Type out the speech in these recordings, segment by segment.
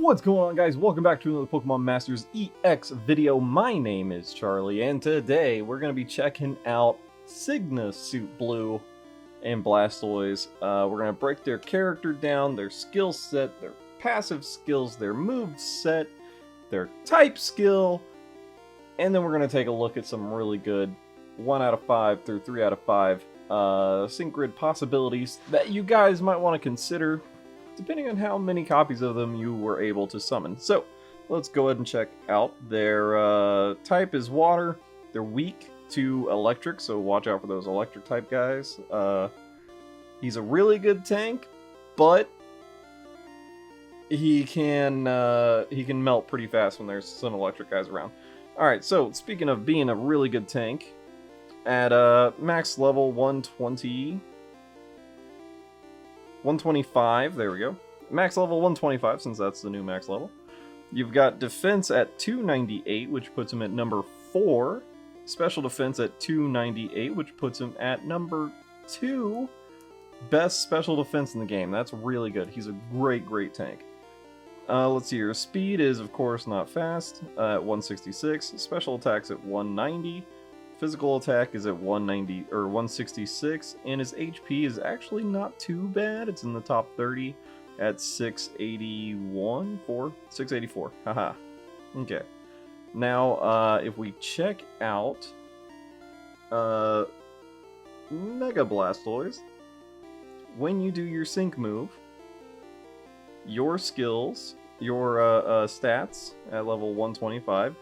What's going on, guys? Welcome back to another Pokemon Masters EX video. My name is Charlie, and today we're going to be checking out SYGNA Suit Blue and Blastoise. We're going to break their character down, their skill set, their passive skills, their move set, their type skill, and then we're going to take a look at some really good 1 out of 5 through 3 out of 5 sync grid possibilities that you guys might want to consider, depending on how many copies of them you were able to summon. So, let's go ahead and check out. Their type is water. They're weak to electric, so watch out for those electric type guys. He's a really good tank, but he can melt pretty fast when there's some electric guys around. Alright, so speaking of being a really good tank, at max level 125, there we go. Max level 125, since that's the new max level. You've got defense at 298, which puts him at number 4. Special defense at 298, which puts him at number 2. Best special defense in the game. That's really good. He's a great, great tank. Let's see here. Speed is, of course, not fast at 166. Special attack's at 190. Physical attack is at 190 or 166, and his HP is actually not too bad. It's in the top 30 at 684. Haha. Okay. Now, if we check out Mega Blastoise, when you do your sync move, your skills, your stats at level 125,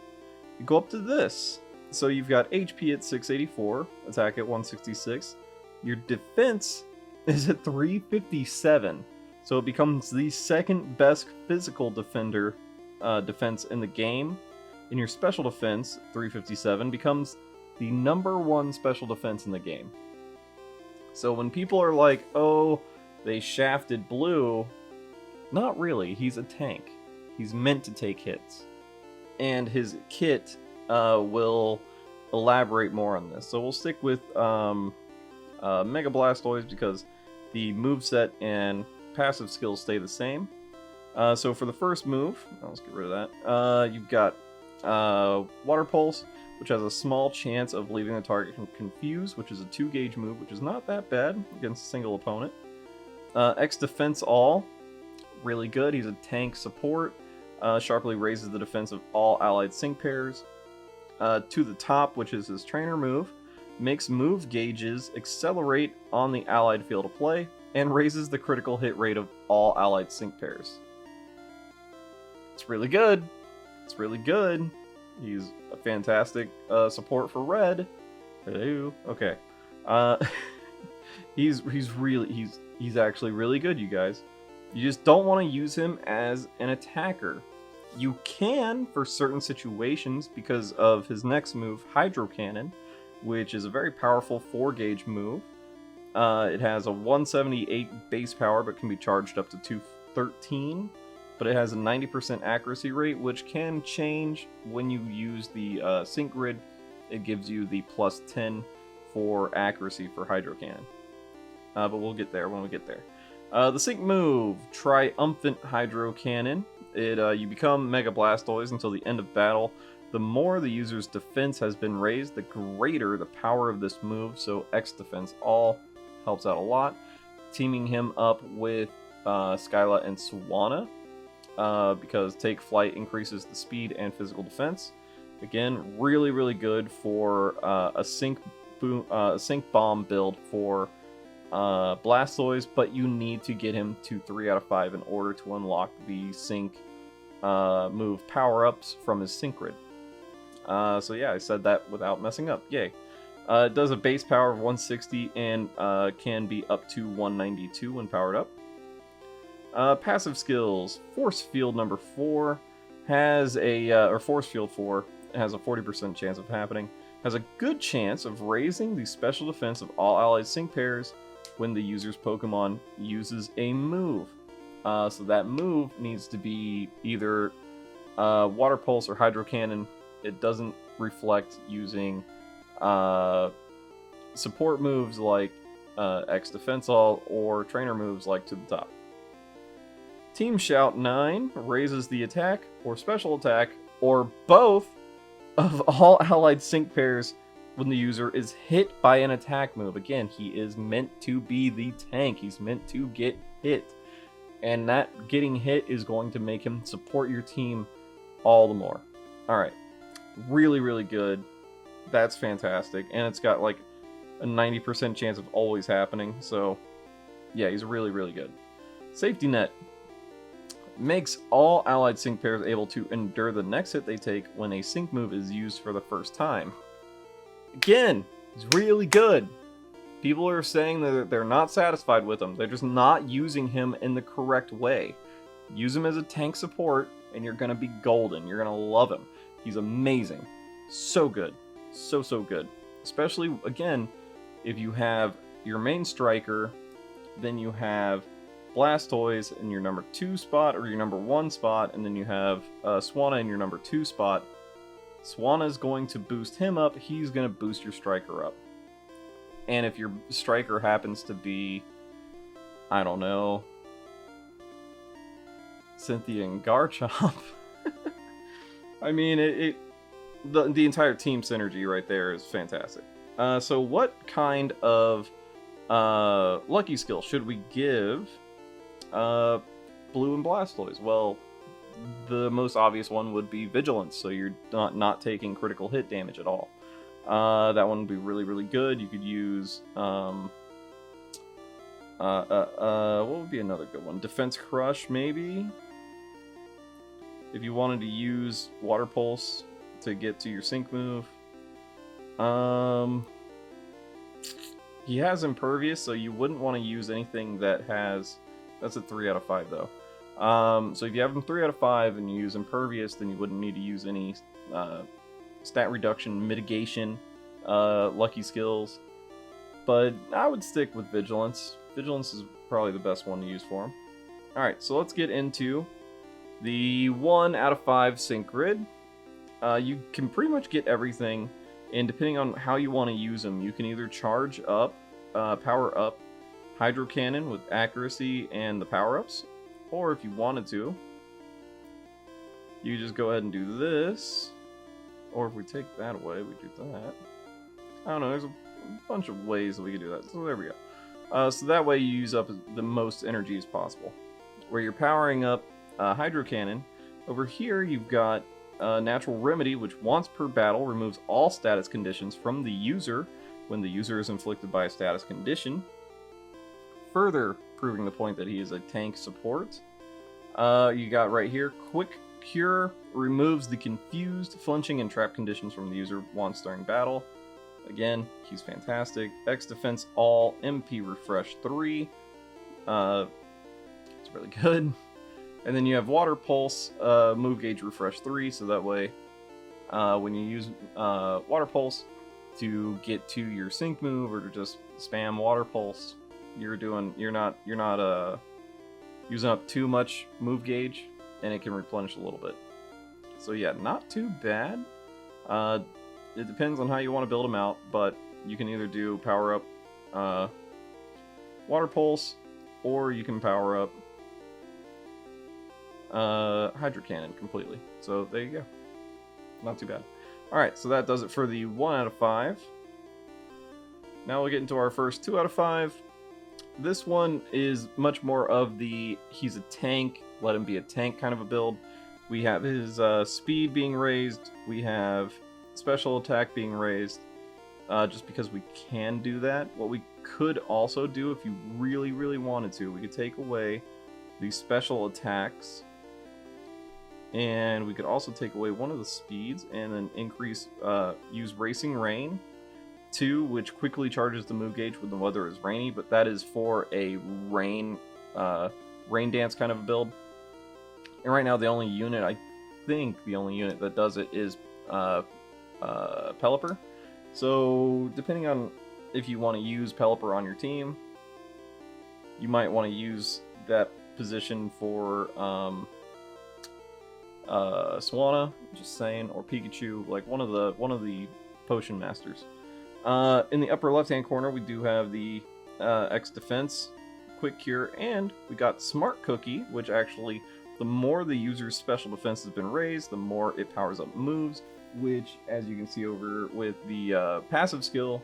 you go up to this. So you've got HP at 684, attack at 166. Your defense is at 357. So it becomes the second best physical defense in the game. And your special defense, 357, becomes the number 1 special defense in the game. So when people are like, oh, they shafted Blue, not really. He's a tank. He's meant to take hits. And his kit will elaborate more on this. So we'll stick with Mega Blastoise because the moveset and passive skills stay the same. So for the first move, let's get rid of that. You've got Water Pulse, which has a small chance of leaving the target confused, which is a 2-gauge move, which is not that bad against a single opponent. X Defense All, really good. He's a tank support. Sharply raises the defense of all allied sync pairs. To the Top, which is his trainer move, makes move gauges accelerate on the allied field of play, and raises the critical hit rate of all allied sync pairs. It's really good. It's really good. He's a fantastic support for Red. Hello. Okay. He's actually really good, you guys. You just don't want to use him as an attacker. You can for certain situations because of his next move, Hydro Cannon, which is a very powerful 4-gauge move. It has a 178 base power but can be charged up to 213, but it has a 90% accuracy rate, which can change when you use the sync grid. It gives you the plus 10 for accuracy for Hydro Cannon. But we'll get there when we get there. The sync move, Triumphant Hydro Cannon. You become Mega Blastoise until the end of battle. The more the user's defense has been raised, the greater the power of this move, so X Defense All helps out a lot. Teaming him up with Skyla and Swanna, because Take Flight increases the speed and physical defense. Again, really, really good for a sync bomb build for Blastoise, but you need to get him to 3 out of 5 in order to unlock the sync move power-ups from his sync grid. So yeah, I said that without messing up. Yay. It does a base power of 160 and can be up to 192 when powered up. Passive skills. Force Field number 4 has or Force Field 4 has a 40% chance of happening. Has a good chance of raising the special defense of all allied sync pairs when the user's Pokemon uses a move. So that move needs to be either Water Pulse or Hydro Cannon. It doesn't reflect using support moves like X Defense All or trainer moves like To the Top. Team Shout 9 raises the attack or special attack or both of all allied sync pairs when the user is hit by an attack move. Again, he is meant to be the tank. He's meant to get hit. And that getting hit is going to make him support your team all the more. Alright. Really, really good. That's fantastic. And it's got like a 90% chance of always happening. So, yeah, he's really, really good. Safety Net makes all allied sync pairs able to endure the next hit they take when a sync move is used for the first time. Again, it's really good. People are saying that they're not satisfied with him. They're just not using him in the correct way. Use him as a tank support, and you're going to be golden. You're going to love him. He's amazing. So good. So, so good. Especially, again, if you have your main striker, then you have Blastoise in your number 2 spot, or your number 1 spot, and then you have SYGNA in your number 2 spot. SYGNA is going to boost him up. He's going to boost your striker up. And if your striker happens to be, I don't know, Cynthia and Garchomp, I mean, the entire team synergy right there is fantastic. So what kind of lucky skill should we give Blue and Blastoise? Well, the most obvious one would be Vigilance, so you're not taking critical hit damage at all. That one would be really, really good. You could use, what would be another good one? Defense Crush, maybe? If you wanted to use Water Pulse to get to your sync move. He has Impervious, so you wouldn't want to use anything that has... That's a 3 out of 5, though. So if you have him 3 out of 5 and you use Impervious, then you wouldn't need to use any stat reduction, mitigation, lucky skills. But I would stick with Vigilance. Vigilance is probably the best one to use for him. Alright, so let's get into the 1 out of 5 sync grid. You can pretty much get everything, and depending on how you want to use them, you can either charge up, power up, Hydro Cannon with accuracy and the power-ups, or if you wanted to, you just go ahead and do this, or if we take that away, we do that. I don't know, there's a bunch of ways that we can do that, so there we go. So that way you use up the most energy as possible. Where you're powering up Hydro Cannon, over here you've got Natural Remedy, which once per battle removes all status conditions from the user when the user is inflicted by a status condition, further proving the point that he is a tank support. You got right here, Quick Cure removes the confused, flinching, and trap conditions from the user once during battle. Again, he's fantastic. X Defense All, MP Refresh 3. It's really good. And then you have Water Pulse, Move Gauge Refresh 3, so that way when you use Water Pulse to get to your sync move or to just spam Water Pulse, you're not using up too much move gauge, and it can replenish a little bit. So yeah, not too bad. It depends on how you want to build them out, but you can either do power up Water Pulse, or you can power up Hydro Cannon completely. So there you go. Not too bad. Alright, so that does it for the 1 out of 5. Now we'll get into our first 2 out of 5. This one is much more of the he's a tank, let him be a tank kind of a build. We have his speed being raised, we have special attack being raised, just because we can do that. What we could also do, if you really, really wanted to, we could take away the special attacks, and we could also take away one of the speeds and then increase, use Racing Rain 2, which quickly charges the move gauge when the weather is rainy, but that is for a rain dance kind of a build. And right now the only unit, I think the only unit that does it is Pelipper. So depending on if you want to use Pelipper on your team, you might want to use that position for SYGNA, just saying, or Pikachu, like one of the potion masters. In the upper left hand corner we do have the X Defense, Quick Cure, and we got Smart Cookie, which actually, the more the user's special defense has been raised, the more it powers up moves, which, as you can see over with the passive skill,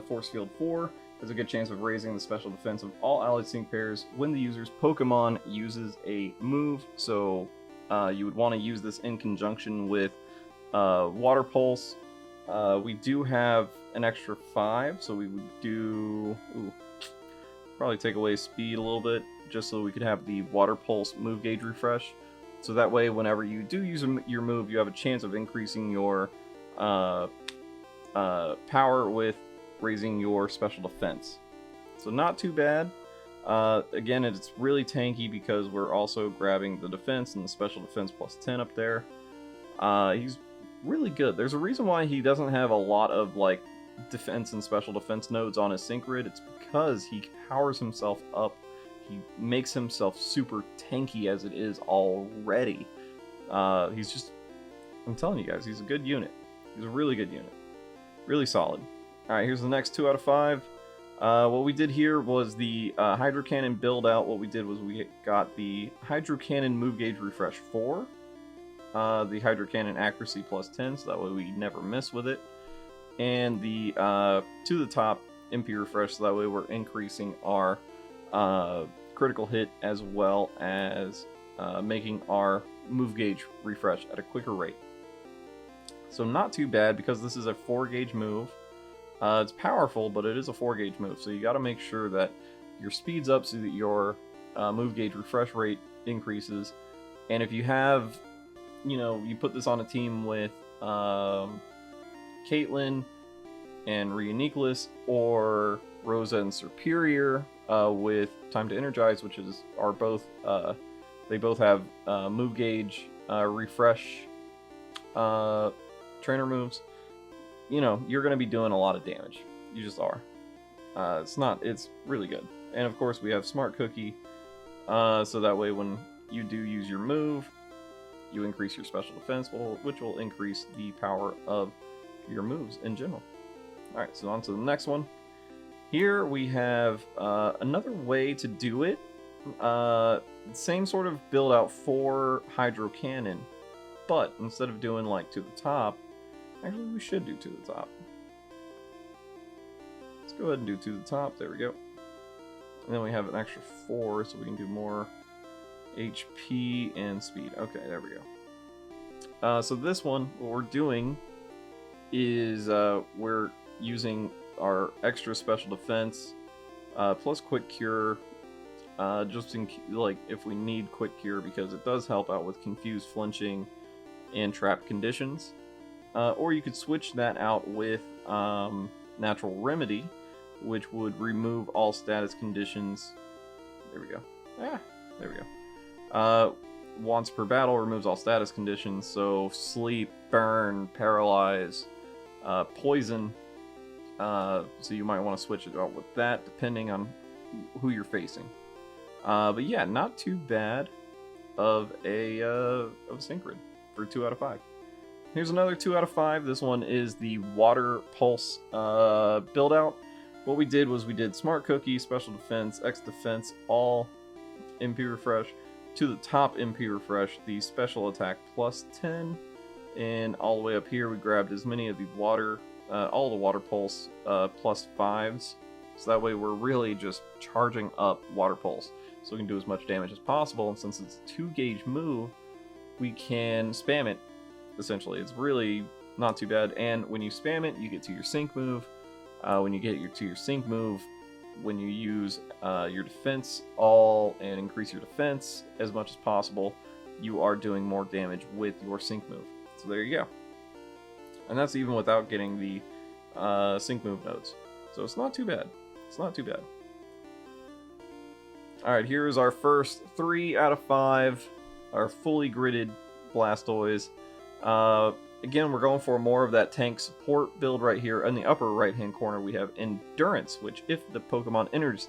Force Field 4, has a good chance of raising the special defense of all allied sync pairs when the user's Pokemon uses a move. So you would want to use this in conjunction with Water Pulse. We do have an extra 5, so we would do... probably take away speed a little bit, just so we could have the Water Pulse move gauge refresh. So that way, whenever you do use your move, you have a chance of increasing your power with raising your special defense. So not too bad. Again, it's really tanky because we're also grabbing the defense and the special defense plus 10 up there. He's really good. There's a reason why he doesn't have a lot of like defense and special defense nodes on his sync grid. It's because he powers himself up. He makes himself super tanky as it is already. He's just, I'm telling you guys, he's a good unit. He's a really good unit. Really solid. Alright, here's the next 2 out of 5. What we did here was the Hydro Cannon build out. What we did was we got the Hydro Cannon move gauge refresh 4. The Hydro Cannon accuracy plus 10, so that way we never miss with it. And the to the top MP refresh, so that way we're increasing our critical hit as well as making our move gauge refresh at a quicker rate. So not too bad because this is a 4 gauge move. It's powerful, but it is a 4 gauge move, so you got to make sure that your speed's up so that your move gauge refresh rate increases. And if you have, you know, you put this on a team with Caitlyn and Rheaniclus, or Rosa and Superior with Time to Energize, which are both they both have move gauge refresh trainer moves. You know, you're going to be doing a lot of damage. You just are. It's really good. And of course we have Smart Cookie, so that way when you do use your move, you increase your special defense, which will increase the power of your moves in general. Alright, so on to the next one. Here we have another way to do it. Same sort of build out for Hydro Cannon, but instead of doing like to the top, actually we should do to the top. Let's go ahead and do to the top, there we go. And then we have an extra 4, so we can do more HP and speed. Okay, there we go. So this one, what we're doing is we're using our extra special defense plus quick cure, just in like if we need quick cure, because it does help out with confused flinching and trap conditions. Or you could switch that out with Natural Remedy, which would remove all status conditions. There we go. There we go. Once per battle removes all status conditions, so sleep, burn, paralyze, poison. So you might want to switch it out with that depending on who you're facing. But yeah, not too bad of a sync grid for 2 out of 5. Here's another 2 out of 5. This one is the Water Pulse build out. What we did was we did Smart Cookie, Special Defense, X Defense, all MP refresh. To the top MP refresh, the Special Attack plus 10. And all the way up here we grabbed as many of the water, all the Water Pulse plus 5s. So that way we're really just charging up Water Pulse, so we can do as much damage as possible. And since it's a 2 gauge move, we can spam it. Essentially, it's really not too bad. And when you spam it, you get to your sync move. When you get to your sync move, when you use your defense all and increase your defense as much as possible, you are doing more damage with your sync move. So there you go. And that's even without getting the sync move nodes. So it's not too bad. It's not too bad. Alright, here's our first 3 out of 5, our fully gridded Blastoise. Again, we're going for more of that tank support build right here. In the upper right hand corner we have Endurance, which if the Pokemon enters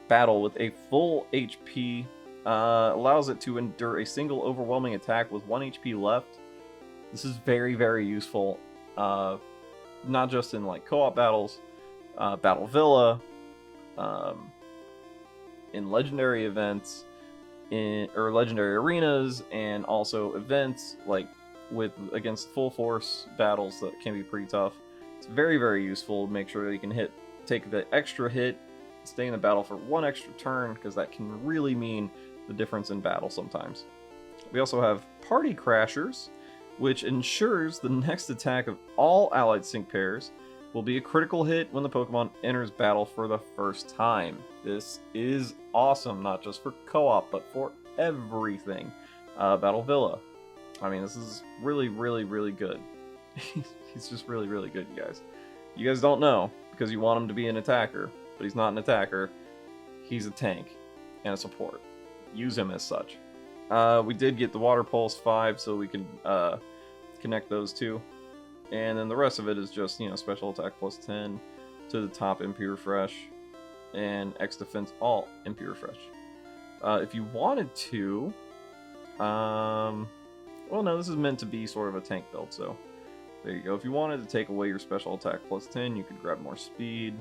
battle with a full HP, allows it to endure a single overwhelming attack with 1 HP left. This is very, very useful, not just in like co-op battles, Battle Villa, in legendary events, or legendary arenas, and also events like against full force battles that can be pretty tough. It's very, very useful to make sure that you can take the extra hit, stay in the battle for one extra turn, because that can really mean the difference in battle sometimes. We also have Party Crashers, which ensures the next attack of all allied sync pairs will be a critical hit when the Pokemon enters battle for the first time. This is awesome, not just for co-op, but for everything. Battle Villa. I mean, this is really, really, really good. He's just really, really good, you guys. You guys don't know, because you want him to be an attacker, but he's not an attacker. He's a tank and a support. Use him as such. We did get the Water Pulse 5, so we can connect those two. And then the rest of it is just, special attack plus 10 to the top MP Refresh, and X Defense all MP Refresh. If you wanted to, well, no, this is meant to be sort of a tank build, so there you go. If you wanted to take away your special attack plus 10, you could grab more speed,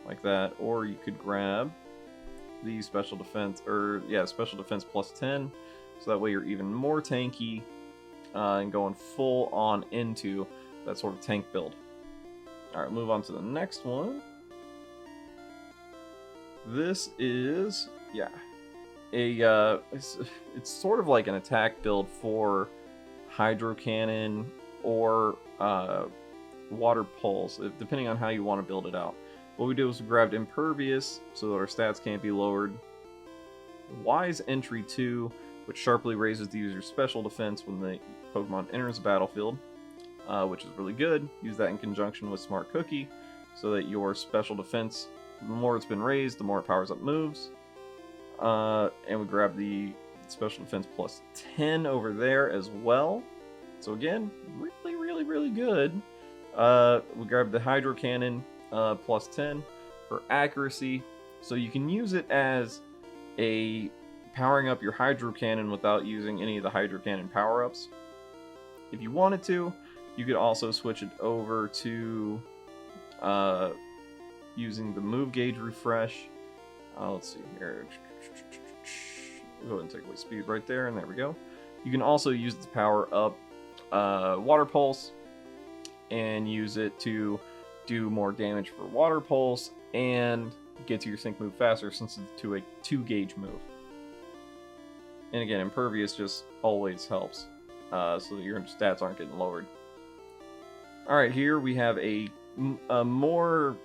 like that, or you could grab the special defense, special defense plus 10, so that way you're even more tanky, and going full on into that sort of tank build. Alright, move on to the next one. This is, it's sort of like an attack build for Hydro Cannon or Water Pulse, depending on how you want to build it out. What we did was we grabbed Impervious, so that our stats can't be lowered. Wise Entry 2, which sharply raises the user's special defense when the Pokemon enters the battlefield, which is really good. Use that in conjunction with Smart Cookie, so that your special defense, the more it's been raised, the more it powers up moves. And we grab the special defense plus 10 over there as well. So again, really, really, really good. We grab the Hydro Cannon plus 10 for accuracy, so you can use it as a powering up your Hydro Cannon without using any of the Hydro Cannon power-ups. If you wanted to, you could also switch it over to using the Move Gauge Refresh. Let's see here. Go ahead and take away speed right there, and there we go. You can also use it to power up Water Pulse, and use it to do more damage for Water Pulse, and get to your sync move faster, since it's a 2-gauge move. And again, Impervious just always helps, so that your stats aren't getting lowered. Alright, here we have a more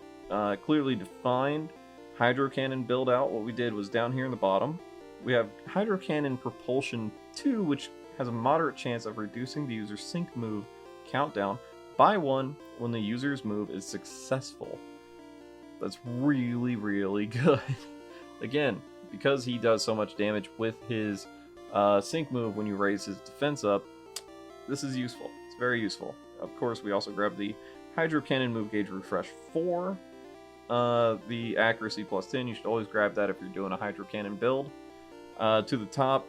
clearly defined Hydro Cannon build out. What we did was down here in the bottom, we have Hydro Cannon Propulsion 2, which has a moderate chance of reducing the user's sync move countdown by 1 when the user's move is successful. That's really, really good. Again, because he does so much damage with his sync move when you raise his defense up, this is useful. It's very useful. Of course, we also grab the Hydro Cannon Move Gauge Refresh 4. The accuracy plus 10, you should always grab that if you're doing a Hydro Cannon build. To the top,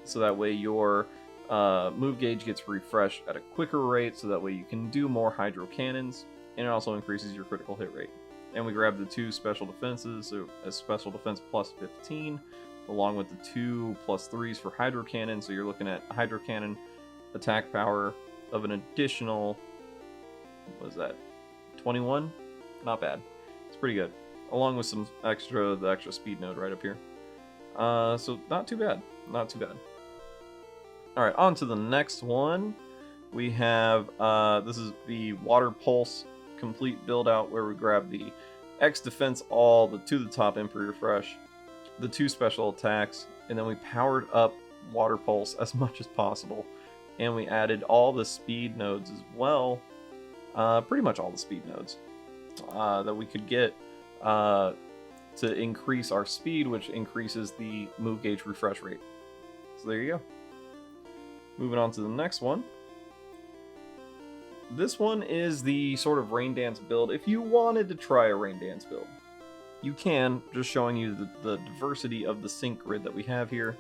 so that way your move gauge gets refreshed at a quicker rate, so that way you can do more Hydro Cannons, and it also increases your critical hit rate. And we grab the 2 special defenses, so a special defense plus 15, along with the 2 plus 3s for Hydro Cannon, so you're looking at Hydro Cannon attack power of an additional, what is that, 21? Not bad. It's pretty good. Along with the extra speed node right up here. So not too bad. Not too bad. Alright, on to the next one. We have, this is the Water Pulse complete build out, where we grab the X Defense all, the to the top MP Refresh, the 2 special attacks, and then we powered up Water Pulse as much as possible. And we added all the speed nodes as well, pretty much all the speed nodes that we could get to increase our speed, which increases the move gauge refresh rate. So there you go. Moving on to the next one. This one is the sort of Rain Dance build. If you wanted to try a Rain Dance build, you can, just showing you the diversity of the sync grid that we have here.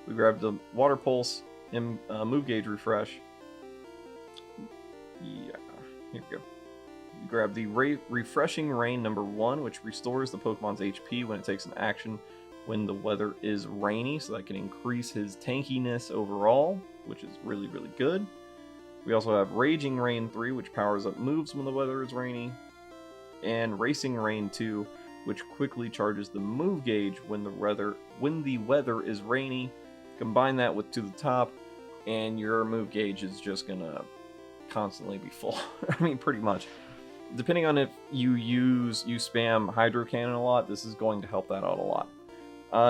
We grabbed the Water Pulse and Move Gauge Refresh. Yeah, here we go. You grab the Refreshing Rain #1, which restores the Pokemon's HP when it takes an action when the weather is rainy, so that can increase his tankiness overall, which is really, really good. We also have Raging Rain 3, which powers up moves when the weather is rainy, and Racing Rain 2, which quickly charges the move gauge when the weather is rainy. Combine that with To the Top, and your move gauge is just gonna constantly be full. I mean, pretty much. Depending on if you spam Hydro Cannon a lot, this is going to help that out a lot.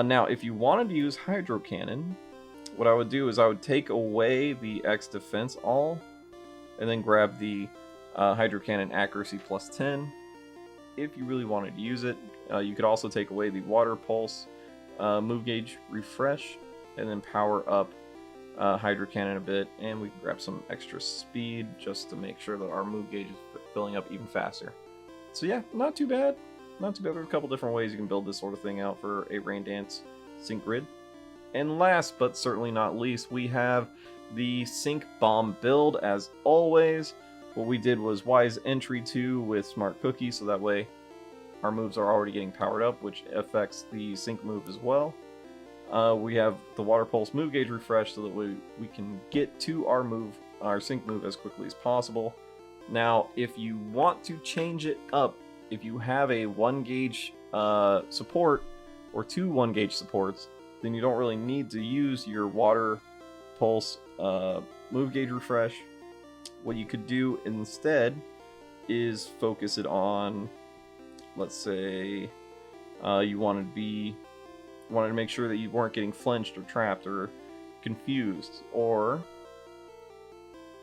Now, if you wanted to use Hydro Cannon, what I would do is I would take away the X Defense All, and then grab the Hydro Cannon Accuracy +10. If you really wanted to use it, you could also take away the Water Pulse Move Gauge Refresh, and then power up Hydro Cannon a bit, and we can grab some extra speed just to make sure that our move gauge is filling up even faster. So yeah, not too bad. Not too bad. There's a couple different ways you can build this sort of thing out for a Rain Dance Sync Grid. And last but certainly not least, we have the Sync Bomb build. As always, what we did was Wise Entry 2 with Smart Cookie, so that way our moves are already getting powered up, which affects the Sync move as well. We have the Water Pulse Move Gauge Refresh so that we can get to our Sync move as quickly as possible. Now, if you want to change it up, if you have a 1 gauge support or 2 1 gauge supports, then you don't really need to use your Water Pulse Move Gauge Refresh. What you could do instead is focus it on, let's say, you wanted to make sure that you weren't getting flinched or trapped or confused, or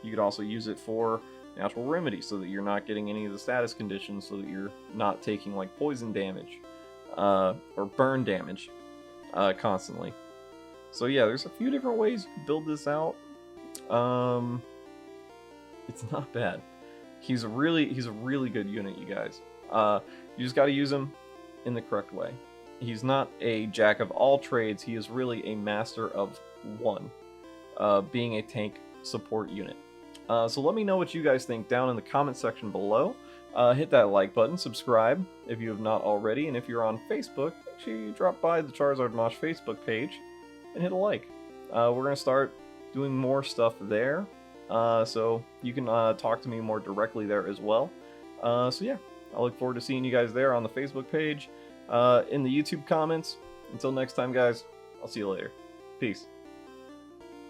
you could also use it for Natural Remedy so that you're not getting any of the status conditions, so that you're not taking like poison damage or burn damage constantly. So yeah, there's a few different ways you can build this out. It's not bad. He's a really good unit, you guys. You just got to use him in the correct way. He's not a jack of all trades. He is really a master of one, being a tank support unit. So let me know what you guys think down in the comment section below. Hit that like button, subscribe if you have not already, and if you're on Facebook, make sure you drop by the Charizard Mosh Facebook page and hit a like. We're going to start doing more stuff there, so you can talk to me more directly there as well. So yeah, I look forward to seeing you guys there on the Facebook page, in the YouTube comments. Until next time, guys, I'll see you later. Peace.